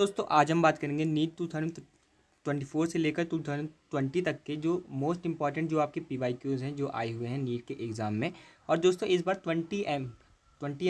दोस्तों आज हम बात करेंगे नीट 2024 से लेकर 2020 तक के जो मोस्ट इंपॉर्टेंट जो आपके PYQs हैं जो आए हुए हैं नीट के एग्ज़ाम में। और दोस्तों इस बार 20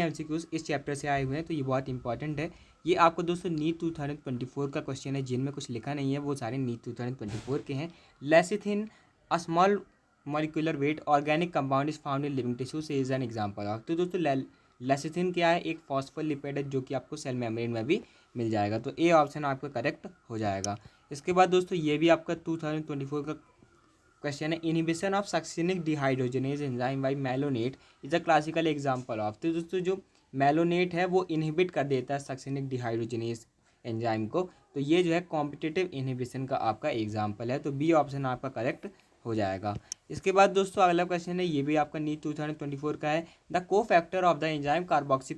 MCQs इस चैप्टर से आए हुए हैं, तो ये बहुत इंपॉर्टेंट है। ये आपको दोस्तों नीट 2024 का क्वेश्चन है, जिनमें कुछ लिखा नहीं है वो सारे नीट 2024 के हैं। Lecithin a small molecular weight organic compound is found in living tissue से इज एन एग्जाम्पल ऑफ। तो दोस्तों लेसिथिन क्या है? एक फॉस्फोलिपिड है जो कि आपको सेल मेम्ब्रेन में भी मिल जाएगा। तो ए ऑप्शन आपका करेक्ट हो जाएगा। इसके बाद दोस्तों ये भी आपका 2024 का क्वेश्चन है। Inhibition of succinic dehydrogenase enzyme by malonate is a classical example of. तो दोस्तों जो मेलोनेट है वो इनहिबिट कर देता है सक्सिनिक डिहाइड्रोजनेज एंजाइम को। तो ये जो है कॉम्पिटिटिव इनहिबिशन का आपका एग्जाम्पल है। तो बी ऑप्शन आपका करेक्ट हो जाएगा। इसके बाद दोस्तों अगला क्वेश्चन है, ये भी आपका नीट 2024 का है। द को factor of the enzyme carboxy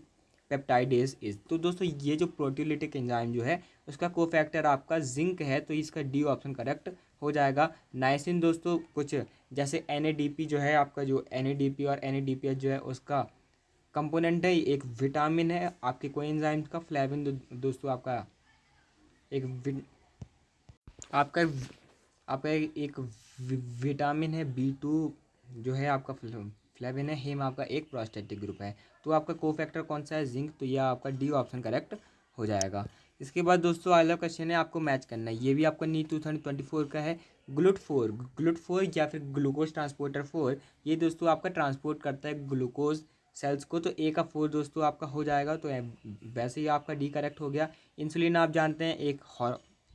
peptidase is. तो दोस्तों ये जो प्रोटीलिटिक एंजाइम जो है उसका को फैक्टर आपका जिंक है, तो इसका डी ऑप्शन करेक्ट हो जाएगा। नाइसिन दोस्तों कुछ जैसे NADP जो है आपका, जो NADP और NADPH जो है उसका कंपोनेंट है, एक विटामिन है आपके कोएंजाइम का। फ्लेविन दोस्तों आपका एक आपका आपका एक विटामिन है B2 जो है आपका फ्लेविन है। हेम आपका एक प्रोस्टेटिक ग्रुप है। तो आपका कोफैक्टर कौन सा है? जिंक। तो यह आपका डी ऑप्शन करेक्ट हो जाएगा। इसके बाद दोस्तों अगला क्वेश्चन है, आपको मैच करना है। ये भी आपका नीट 2024 का है। ग्लूट फोर या फिर ग्लूकोज ट्रांसपोर्टर 4, ये दोस्तों आपका ट्रांसपोर्ट करता है ग्लूकोज सेल्स को। तो ए का 4 दोस्तों आपका हो जाएगा। तो वैसे ही आपका डी करेक्ट हो गया। इंसुलिन आप जानते हैं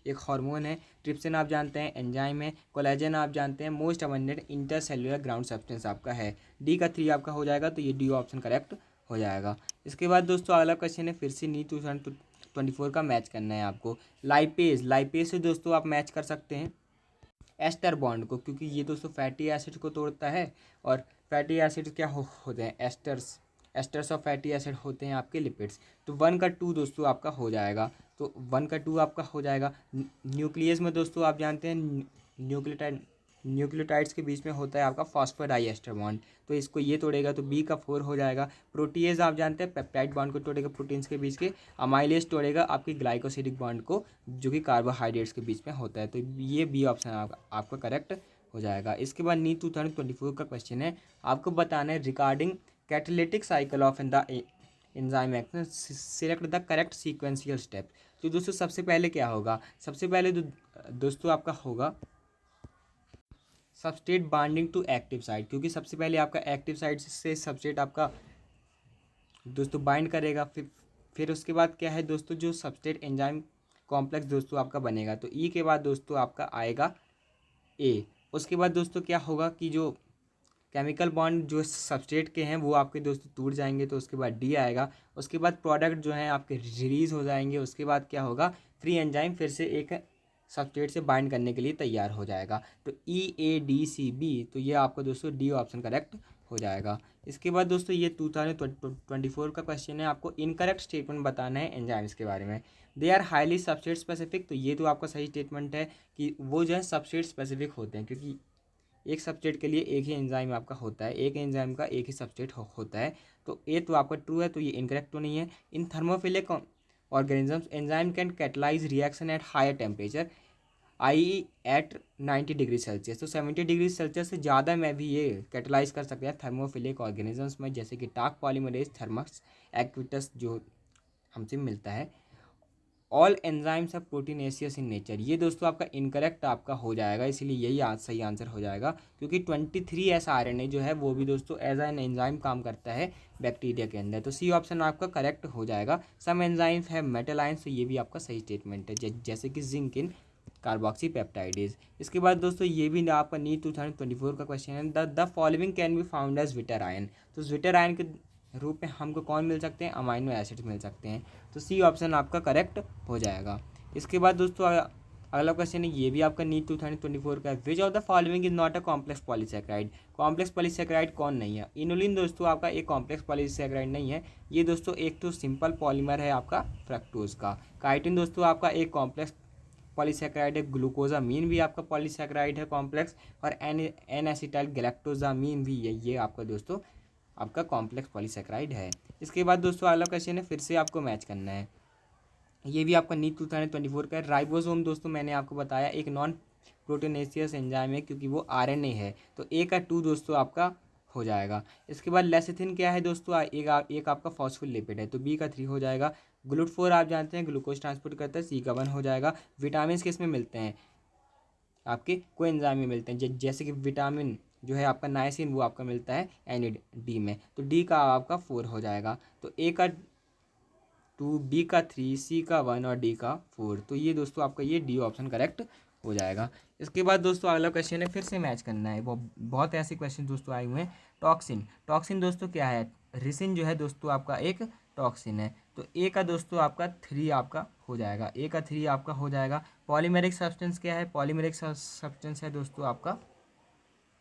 एक हार्मोन है। ट्रिप्सिन आप जानते हैं एंजाइम है। कोलेजन आप जानते हैं most abundant intercellular ground substance आपका है। डी का 3 आपका हो जाएगा। तो ये डी ऑप्शन करेक्ट हो जाएगा। इसके बाद दोस्तों अगला क्वेश्चन है, फिर से नीट 2024 का मैच करना है आपको। लाइपेज से दोस्तों आप मैच कर सकते हैं एस्टर बॉन्ड को, क्योंकि ये दोस्तों फैटी एसिड को तोड़ता है। और फैटी एसिड क्या होते हैं? एस्टर्स ऑफ फैटी एसिड होते हैं आपके लिपिड्स। तो 1 का 2 दोस्तों आपका हो जाएगा। तो 1 का 2 आपका हो जाएगा। न्यूक्लियस में दोस्तों आप जानते हैं न्यूक्लियोटाइड्स के बीच में होता है आपका फॉस्फोडाइएस्टर बॉन्ड। तो इसको ये तोड़ेगा तो बी का 4 हो जाएगा। प्रोटीएज आप जानते हैं पेप्टाइड बॉन्ड को तोड़ेगा प्रोटीन्स के बीच के। अमाइलेज तोड़ेगा आपकी ग्लाइकोसिडिक बॉन्ड को जो कि कार्बोहाइड्रेट्स के बीच में होता है। तो ये बी ऑप्शन आपका करेक्ट हो जाएगा। इसके बाद नीट 2024 का क्वेश्चन है, आपको बताना है regarding catalytic cycle of in the enzyme action select the correct sequential step. तो दोस्तों सबसे पहले क्या होगा? सबसे पहले दोस्तों आपका होगा substrate binding to active site, क्योंकि सबसे पहले आपका एक्टिव साइट से सबस्ट्रेट आपका दोस्तों बाइंड करेगा। फिर उसके बाद क्या है दोस्तों, जो सबस्ट्रेट एंजाइम कॉम्प्लेक्स दोस्तों आपका बनेगा। तो ई के बाद दोस्तों आपका आएगा ए। उसके बाद दोस्तों क्या होगा कि जो केमिकल बॉन्ड जो सबस्ट्रेट के हैं वो आपके दोस्तों टूट जाएंगे। तो उसके बाद डी आएगा। उसके बाद प्रोडक्ट जो हैं आपके रिलीज हो जाएंगे। उसके बाद क्या होगा, फ्री एंजाइम फिर से एक सबस्ट्रेट से बाइंड करने के लिए तैयार हो जाएगा। तो EADCB, तो ये आपका दोस्तों डी ऑप्शन करेक्ट हो जाएगा। इसके बाद दोस्तों ये 2024 का क्वेश्चन है, आपको इनकरेक्ट स्टेटमेंट बताना है एंजाइम्स के बारे में। They are highly substrate specific. तो ये तो आपका सही स्टेटमेंट है कि वो जो है सबस्ट्रेट स्पेसिफिक होते हैं, क्योंकि एक सबस्ट्रेट के लिए एक ही एंजाइम आपका होता है, एक एंजाइम का एक ही सबस्ट्रेट होता है। तो ए तो आपका ट्रू है, तो ये इनकरेक्ट तो नहीं है। In thermophilic organisms enzyme can catalyse reaction at higher temperature I at 90 degree Celsius. तो 70 डिग्री सेल्सियस से ज़्यादा में भी ये कैटलाइज कर सकते हैं थर्मोफिलिक ऑर्गेनिजम्स में, जैसे कि टाक पॉलीमरेज थर्मस एक्विटस जो हमसे मिलता है। All enzymes are proteinaceous in nature, ये दोस्तों आपका इनकरेक्ट आपका हो जाएगा। इसीलिए यही आज सही आंसर हो जाएगा, क्योंकि 23 RNA जो है वो भी दोस्तों एज एन एंजाइम काम करता है बैक्टीरिया के अंदर। तो सी ऑप्शन आपका करेक्ट हो जाएगा। सम एंजाइम्स है मेटल आयंस, तो ये भी आपका सही स्टेटमेंट है, जैसे कि जिंक इन कार्बोक्सी पेप्टाइडेज। इसके बाद दोस्तों ये भी आपका नीट 2024 का क्वेश्चन है, the following can be found as zwitter ion. तो विटर आयन के रूप में हमको कौन मिल सकते हैं? अमाइनो एसिड्स मिल सकते हैं। तो सी ऑप्शन आपका करेक्ट हो जाएगा। इसके बाद दोस्तों अगला क्वेश्चन है, ये भी आपका नीट 2024 का है। Which of the following is not a complex polysaccharide. Complex polysaccharide कौन नहीं है? इनुलिन दोस्तों आपका एक कॉम्प्लेक्स पॉलीसेकेराइड नहीं है। ये दोस्तों एक तो सिंपल पॉलीमर है आपका फ्रक्टोज का। काइटिन दोस्तों आपका एक कॉम्प्लेक्स पॉलीसेकेराइड है। ग्लूकोजामीन भी आपका पॉलीसेकेराइड है कॉम्प्लेक्स। और एन एसिटाइल गैलेक्टोजामीन भी है, ये आपका दोस्तों आपका कॉम्प्लेक्स पॉलीसेकेराइड है। इसके बाद दोस्तों अगला क्वेश्चन है, फिर से आपको मैच करना है। ये भी आपका नीट 2024 का है। राइबोसोम दोस्तों मैंने आपको बताया एक नॉन प्रोटीनेशियस एंजाइम है क्योंकि वो आरएनए है, तो ए का 2 दोस्तों आपका हो जाएगा। इसके बाद लेसिथिन क्या है दोस्तों, एक आपका फॉस्फोलिपिड है, तो बी का 3 हो जाएगा। GLUT4 आप जानते हैं ग्लूकोज ट्रांसपोर्ट करता है, सी का 1 हो जाएगा। विटामिन किस में मिलते हैं, आपके कोएंजाइम में मिलते हैं, जैसे कि विटामिन जो है आपका नाइसिन वो आपका मिलता है NAD में, तो डी का आपका 4 हो जाएगा। तो ए का 2, बी का 3, सी का 1 और डी का 4, तो ये दोस्तों आपका ये डी ऑप्शन करेक्ट हो जाएगा। इसके बाद दोस्तों अगला क्वेश्चन है, फिर से मैच करना है, वो बहुत ऐसे क्वेश्चन दोस्तों आए हुए हैं। टॉक्सिन, टॉक्सिन दोस्तों क्या है, रिसिन जो है दोस्तों आपका एक टॉक्सिन है, तो ए का दोस्तों आपका 3 आपका हो जाएगा, ए का 3 आपका हो जाएगा। पॉलीमेरिक सब्सटेंस क्या है, पॉलीमेरिक सब्सटेंस है दोस्तों आपका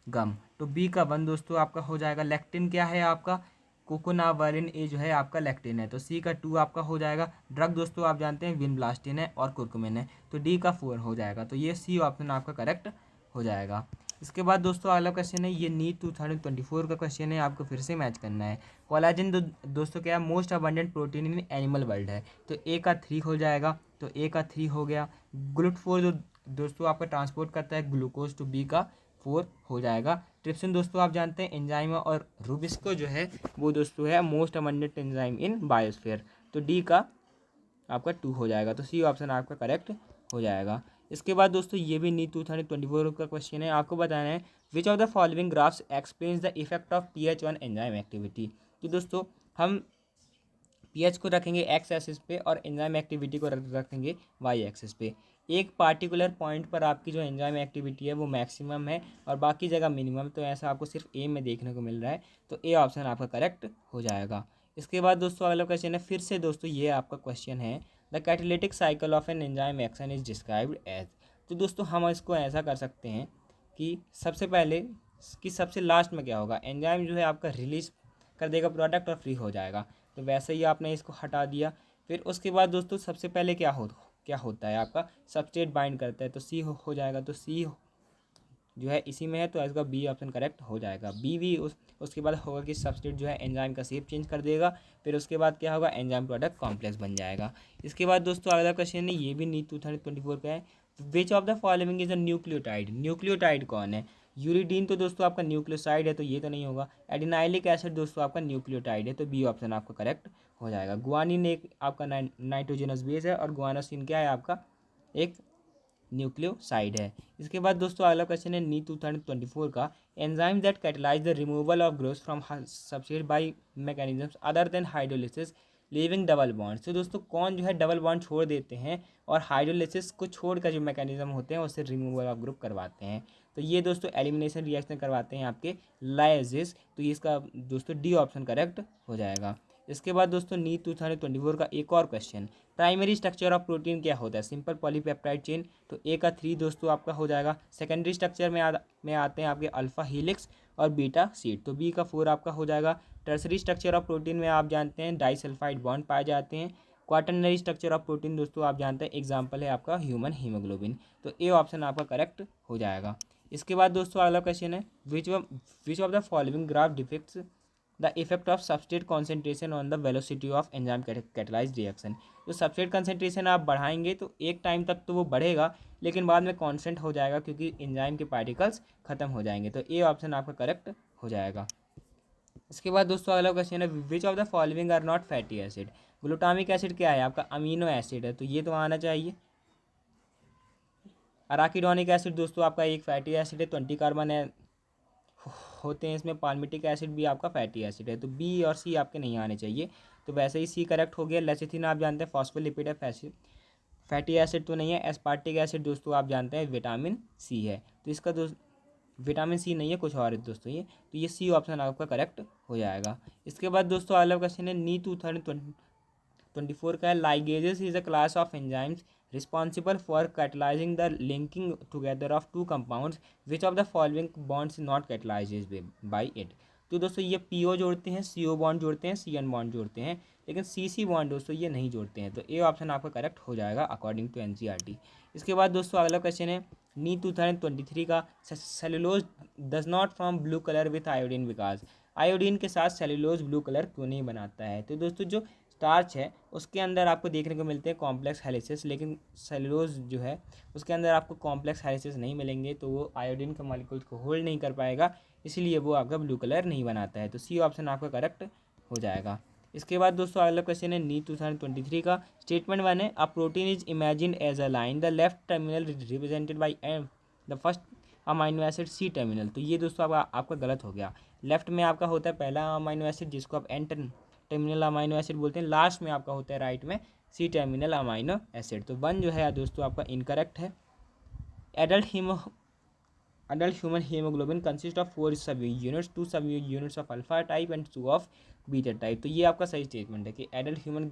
गम, तो बी का 1 दोस्तों आपका हो जाएगा। लेक्टिन क्या है आपका, कोकोनावालिन ए जो है आपका लेक्टिन है, तो सी का 2 आपका हो जाएगा। ड्रग दोस्तों आप जानते हैं विनब्लास्टिन है और कुर्कुमिन है, तो डी का 4 हो जाएगा, तो ये सी ऑप्शन आपका करेक्ट हो जाएगा। इसके बाद दोस्तों अगला क्वेश्चन है, ये नीट 2024 का क्वेश्चन है, आपको फिर से मैच करना है। कोलाजन दोस्तों क्या है, most abundant protein in animal world है, तो ए का 3 हो जाएगा, तो ए का 3 हो गया। GLUT4 जो दोस्तों आपका ट्रांसपोर्ट करता है ग्लूकोज, तो बी का 4 हो जाएगा। ट्रिप्सिन दोस्तों आप जानते हैं एंजाइम, और रूबिस्को जो है वो दोस्तों है मोस्ट अबंडेंट एंजाइम इन बायोस्फीयर, तो डी का आपका 2 हो जाएगा, तो सी ऑप्शन आपका करेक्ट हो जाएगा। इसके बाद दोस्तों ये भी नीट 2024 का क्वेश्चन है, आपको बताना है which of the following graphs explains the effect of pH on enzyme activity. तो दोस्तों हम pH को रखेंगे एक्स एक्सिस पे और एंजाइम एक्टिविटी को रखेंगे वाई एक्सिस पे। एक पार्टिकुलर पॉइंट पर आपकी जो एंजाइम एक्टिविटी है वो मैक्सिमम है और बाकी जगह मिनिमम, तो ऐसा आपको सिर्फ ए में देखने को मिल रहा है, तो ए ऑप्शन आपका करेक्ट हो जाएगा। इसके बाद दोस्तों अगला क्वेश्चन है, फिर से दोस्तों ये आपका क्वेश्चन है, the catalytic cycle of an enzyme action is described as. तो दोस्तों हम इसको ऐसा कर सकते हैं कि सबसे पहले कि सबसे लास्ट में क्या होगा, एंजाइम जो है आपका रिलीज कर देगा प्रोडक्ट और फ्री हो जाएगा, तो वैसे ही आपने इसको हटा दिया। फिर उसके बाद दोस्तों सबसे पहले क्या होता है आपका सबस्ट्रेट बाइंड करता है, तो सी हो जाएगा, तो सी जो है इसी में है, तो इसका बी ऑप्शन करेक्ट हो जाएगा। बी भी उसके बाद होगा कि सबस्ट्रेट जो है एंजाइम का शेप चेंज कर देगा, फिर उसके बाद क्या होगा, एंजाइम प्रोडक्ट कॉम्प्लेक्स बन जाएगा। इसके बाद दोस्तों अगला क्वेश्चन है, ये भी नीट 2024 का है, which of the following is a nucleotide. Nucleotide कौन है, यूरिडीन तो दोस्तों आपका न्यूक्लियोसाइड है, तो ये तो नहीं होगा। एडिनाइलिक एसिड दोस्तों आपका न्यूक्लियोटाइड है, तो बी ऑप्शन आपका करेक्ट हो जाएगा। गुआनिन एक आपका नाइट्रोजनस बेस है और गुआनोसिन क्या है आपका एक न्यूक्लियोसाइड है। इसके बाद दोस्तों अगला क्वेश्चन है नीट 2024 का, enzyme that catalyse the removal of growth from substrate by mechanisms other than hydrolysis leaving double bond. तो दोस्तों कौन जो है डबल बॉन्ड छोड़ देते हैं और हाइड्रोलिसिस को छोड़कर जो मैकेनिज्म होते हैं उससे रिमूवल ऑफ ग्रुप करवाते हैं, तो ये दोस्तों एलिमिनेशन रिएक्शन करवाते हैं आपके लाइसिस, तो ये इसका दोस्तों डी ऑप्शन करेक्ट हो जाएगा। इसके बाद दोस्तों नीट 2024 का एक और question, primary structure of protein क्या होता है, सिंपल पॉलीपेप्टाइड चेन, तो ए का 3 दोस्तों आपका हो जाएगा। सेकेंडरी स्ट्रक्चर में आते हैं आपके अल्फा हीलिक्स और बीटा सीट, तो बी का 4 आपका हो जाएगा। टर्सरी स्ट्रक्चर ऑफ प्रोटीन में आप जानते हैं डाइसल्फाइड बॉन्ड पाए जाते हैं। क्वाटरनरी स्ट्रक्चर ऑफ प्रोटीन दोस्तों आप जानते हैं एग्जाम्पल है आपका ह्यूमन हीमोग्लोबिन, तो ए ऑप्शन आपका करेक्ट हो जाएगा। इसके बाद दोस्तों अगला क्वेश्चन है, which of the following graph depicts the effect of substrate concentration on the velocity of enzyme catalysed reaction. तो सबस्ट्रेट कंसेंट्रेशन आप बढ़ाएंगे तो एक टाइम तक तो वो बढ़ेगा, लेकिन बाद में कांस्टेंट हो जाएगा क्योंकि एंजाइम के पार्टिकल्स खत्म हो जाएंगे, तो ए ऑप्शन आपका करेक्ट हो जाएगा। इसके बाद दोस्तों अगला क्वेश्चन है, which of the following are not fatty acid. Glutamic acid क्या है आपका अमीनो एसिड है, तो ये तो आना चाहिए। अराकिडोनिक एसिड दोस्तों आपका एक फैटी एसिड है, 20 कार्बन है होते हैं इसमें। पाल्मिटिक एसिड भी आपका फैटी एसिड है, तो बी और सी आपके नहीं आने चाहिए, तो वैसे ही सी करेक्ट हो गया। लेसिथिन आप जानते हैं फॉस्फोलिपिड है, फैटी एसिड तो नहीं है। एस्पार्टिक एसिड दोस्तों आप जानते हैं विटामिन सी है, तो इसका विटामिन सी नहीं है कुछ और है दोस्तों ये, तो ये सी ऑप्शन आपका करेक्ट हो जाएगा। इसके बाद दोस्तों अगला क्वेश्चन है नीट 2024 का है, ligases is a class of enzymes responsible for catalysing the linking together of two compounds, which of the following bonds not catalyse by it. तो दोस्तों ये पीओ जोड़ते हैं, सीओ बॉन्ड जोड़ते हैं, सीएन बॉन्ड जोड़ते हैं, लेकिन सीसी बॉन्ड दोस्तों ये नहीं जोड़ते हैं, तो ए ऑप्शन आपका करेक्ट हो जाएगा अकॉर्डिंग टू एनसीईआरटी। इसके बाद दोस्तों अगला क्वेश्चन है नीट 2023 का, cellulose does not form blue colour with iodine because. Iodine के साथ सेलुलोज ब्लू कलर क्यों नहीं बनाता है, तो दोस्तों जो स्टार्च है उसके अंदर आपको देखने को मिलते हैं कॉम्प्लेक्स हेलिसेस, लेकिन सेलुलोज जो है उसके अंदर आपको कॉम्प्लेक्स हेलिसेस नहीं मिलेंगे, तो वो आयोडीन के मॉलिक्यूल्स को होल्ड नहीं कर पाएगा, इसलिए वो आपका ब्लू कलर नहीं बनाता है। तो सी ऑप्शन आपका करेक्ट हो जाएगा। इसके बाद दोस्तों अगला क्वेश्चन है नीट 2023 का। स्टेटमेंट 1 है, a protein is imagine as a line, the left terminal represented by M the first amino acid C terminal. तो ये दोस्तों आपका गलत हो गया। लेफ्ट में आपका होता है पहला अमाइनो एसिड जिसको आप एन टर्मिनल अमाइनो एसिड बोलते हैं, लास्ट में आपका होता है राइट में सी टर्मिनल अमाइनो एसिड। तो 1 जो है दोस्तों आपका इनकरेक्ट है। Adult human hemoglobin consists of 4 सब यूनिट्स, 2 सब units of alpha type and 2 of beta type. तो ये आपका सही स्टेटमेंट है कि एडल्ट ह्यूमन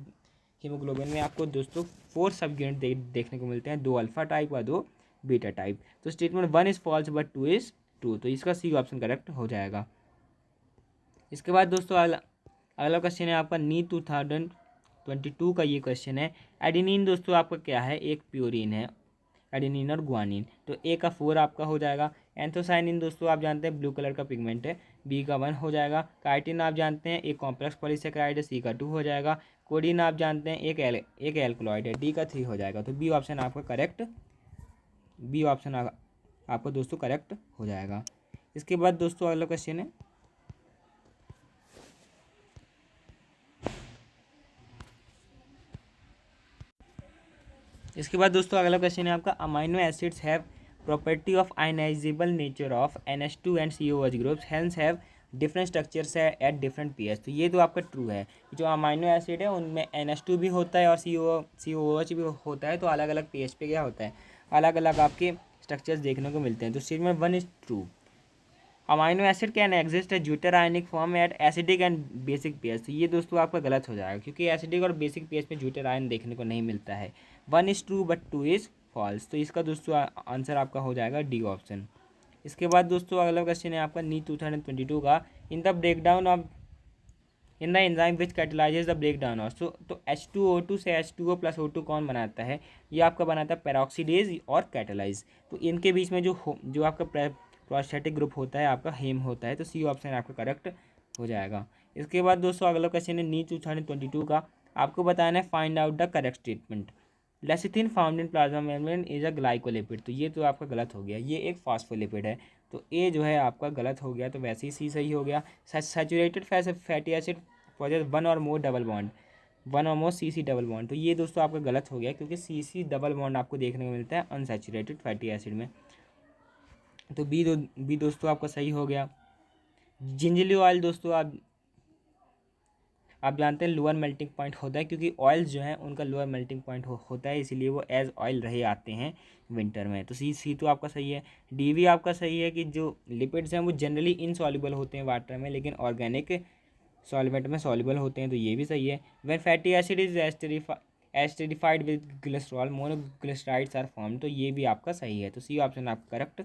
हीमोग्लोबिन में आपको दोस्तों 4 सब यूनिट देखने को मिलते हैं, 2 अल्फा टाइप और 2 बीटा टाइप। तो statement 1 is false but 2 is true, तो इसका सी ऑप्शन करेक्ट हो जाएगा। इसके बाद दोस्तों अगला क्वेश्चन है आपका नीट 2022 का ये क्वेश्चन है। एडेनिन दोस्तों आपका क्या है, एक प्यूरिन है, एडेनिन और ग्वानिन। तो ए का 4 आपका हो जाएगा। एंथोसाइनिन दोस्तों आप जानते हैं ब्लू कलर का पिगमेंट है, बी का 1 हो जाएगा। काइटिन आप जानते हैं एक कॉम्प्लेक्स पॉलीसेकेराइड है, सी का 2 हो जाएगा। कोडिन आप जानते हैं एक एल्कलॉइड है, डी का 3 हो जाएगा। तो बी ऑप्शन आपका करेक्ट, बी ऑप्शन आपका दोस्तों करेक्ट हो जाएगा। इसके बाद दोस्तों अगला क्वेश्चन है अगला क्वेश्चन है आपका, amino acids have property of ionizable nature of NH2 and COOH groups hence have different structures है एट डिफरेंट pH। तो ये तो आपका ट्रू है, जो अमाइनो एसिड है उनमें NH2 भी होता है और COOH भी होता है, तो अलग अलग pH पे क्या होता है, अलग अलग आपके स्ट्रक्चर्स देखने को मिलते हैं। तो statement 1 is true. Amino acid can exist है zwitterionic form at acidic and basic pH। तो ये दोस्तों आपका गलत हो जाएगा, क्योंकि एसिडिक और बेसिक pH में ज्यूटर आयन देखने को नहीं मिलता है। 1 is true but 2 is false. तो इसका दोस्तों आंसर आपका हो जाएगा डी ऑप्शन। इसके बाद दोस्तों अगला क्वेश्चन है आपका नीट 2022 का। In the breakdown of in the enzyme which catalyses the break down of, तो H2O2 से H2O प्लस O2 कौन बनाता है, ये आपका बनाता है पेरोक्सीडेज और कैटेलाइज। तो इनके बीच में जो आपका प्रोस्टेटिक ग्रुप होता है आपका हेम होता है। तो सी ऑप्शन आपका करेक्ट हो जाएगा। इसके बाद दोस्तों अगला क्वेश्चन है नीट 2022 का। आपको बताना है find out the correct statement. Lecithin found in plasma membrane is a glycolipid. तो ये तो आपका गलत हो गया, ये एक फास्फोलिपिड है, तो ए जो है आपका गलत हो गया, तो वैसे ही सी सही हो गया। सैचुरेटेड फैटी एसिड पॉजेस 1 और मोर डबल बॉन्ड, 1 और मोर CC डबल बॉन्ड। तो ये दोस्तों आपका गलत हो गया, क्योंकि CC डबल बॉन्ड आपको देखने को मिलता है अनसैचुरेटेड फैटी एसिड में। तो बी दोस्तों आपका सही हो गया। जिंजली ऑयल दोस्तों आप जानते हैं लोअर मेल्टिंग पॉइंट होता है, क्योंकि ऑयल्स जो हैं उनका लोअर मेल्टिंग पॉइंट होता है, इसीलिए वो एज ऑयल रहे आते हैं विंटर में। तो सी तो आपका सही है। डी भी आपका सही है कि जो लिपिड्स हैं वो जनरली इनसॉल्युबल होते हैं वाटर में, लेकिन ऑर्गेनिक सॉल्वेंट में सॉल्युबल होते हैं। तो ये भी सही है। When fatty acid is esterified with glycerol monoglycerides are form. तो ये भी आपका सही है। तो सी ऑप्शन आपका करेक्ट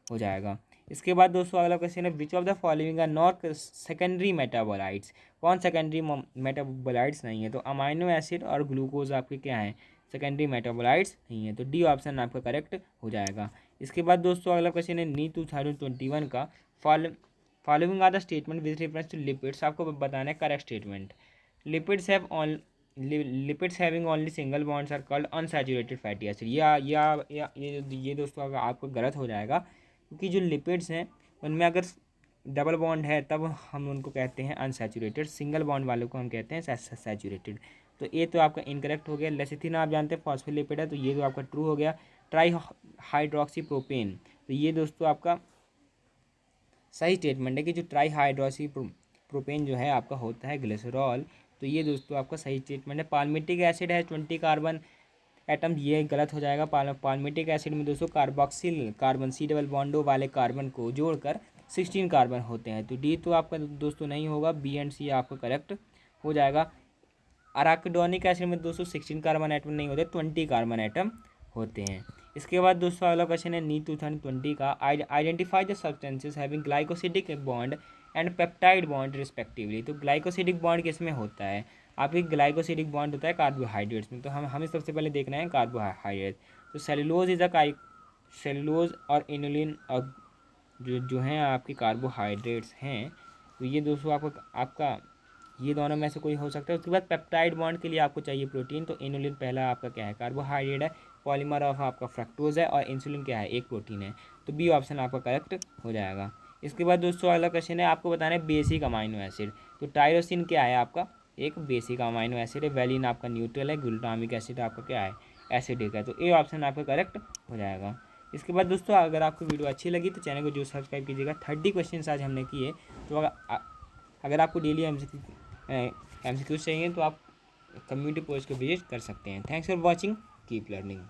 हो जाएगा। इसके बाद दोस्तों अगला क्वेश्चन है which of the following are not secondary metabolites. कौन सेकेंडरी मेटाबोलाइट्स नहीं है, तो अमाइनो एसिड और ग्लूकोज आपके क्या हैं, सेकेंडरी मेटाबोलाइट्स नहीं है। तो डी ऑप्शन आपका करेक्ट हो जाएगा। इसके बाद दोस्तों अगला क्वेश्चन है नीट 2021 का। Following are the statement with reference to lipids. आपको बताना है correct statement. Lipids have on lipids having only single bonds are called unsaturated fatty acid. ये दोस्तों अगर आपको गलत हो जाएगा, क्योंकि जो लिपिड्स हैं उनमें अगर डबल बॉन्ड है तब हम उनको कहते हैं अनसैचुरेटेड, सिंगल बॉन्ड वालों को हम कहते हैं सैचुरेटेड। तो ये तो आपका इनकरेक्ट हो गया। लेसिथिन आप जानते हैं फॉस्फोलिपिड है, तो ये तो आपका ट्रू हो गया। ट्राई हाइड्रोक्सी प्रोपेन, तो ये दोस्तों आपका सही स्टेटमेंट है कि जो ट्राई हाइड्रोक्सी प्रोपेन जो है आपका होता है ग्लिसरॉल। तो ये दोस्तों आपका सही स्टेटमेंट है। पाल्मिटिक एसिड है 20 कार्बन एटम, ये गलत हो जाएगा। पाल्मिटिक एसिड में दोस्तों कार्बोक्सिल कार्बन सी डबल बॉन्डो वाले कार्बन को जोड़कर 16 कार्बन होते हैं। तो डी तो आपका दोस्तों नहीं होगा, बी एंड सी आपका करेक्ट हो जाएगा। अराकिडोनिक एसिड में दोस्तों 16 कार्बन एटम नहीं होते, 20 कार्बन एटम होते हैं। इसके बाद दोस्तों अगला क्वेश्चन है नीट 2020 का। Identify the substances having glycosidic bond and peptide bond respectively. तो ग्लाइकोसिडिक बॉन्ड किस में होता है, आपकी ग्लाइकोसिडिक बॉन्ड होता है कार्बोहाइड्रेट्स में। तो हमें सबसे पहले देखना है कार्बोहाइड्रेट। तो सेलुलोज इज अ सेलुलोज और इनुलिन और जो हैं आपके कार्बोहाइड्रेट्स हैं। तो ये दोस्तों आपका ये दोनों में से कोई हो सकता है। उसके बाद पेप्टाइड बॉन्ड के लिए आपको चाहिए प्रोटीन, तो इनुलिन पहला आपका क्या है, कार्बोहाइड्रेट है, पॉलीमर ऑफ आपका फ्रक्टोज है, और इंसुलिन क्या है, एक प्रोटीन है। तो बी ऑप्शन आपका करेक्ट हो जाएगा। इसके बाद दोस्तों अगला क्वेश्चन है, आपको बताना है बेसिक अमाइनो एसिड। तो टायरोसिन क्या है आपका, एक बेसिक अमाइनो एसिड है, वैलिन आपका न्यूट्रल है, ग्लूटामिक एसिड आपका क्या है, एसिडिक है। तो ए ऑप्शन आपका करेक्ट हो जाएगा। इसके बाद दोस्तों अगर आपको वीडियो अच्छी लगी तो चैनल को जो सब्सक्राइब कीजिएगा। 30 क्वेश्चन आज हमने किए। तो अगर आपको डेली एमसीक्यूज चाहिए तो आप कम्युनिटी पोस्ट को विजिट कर सकते हैं। Thanks for watching, keep learning.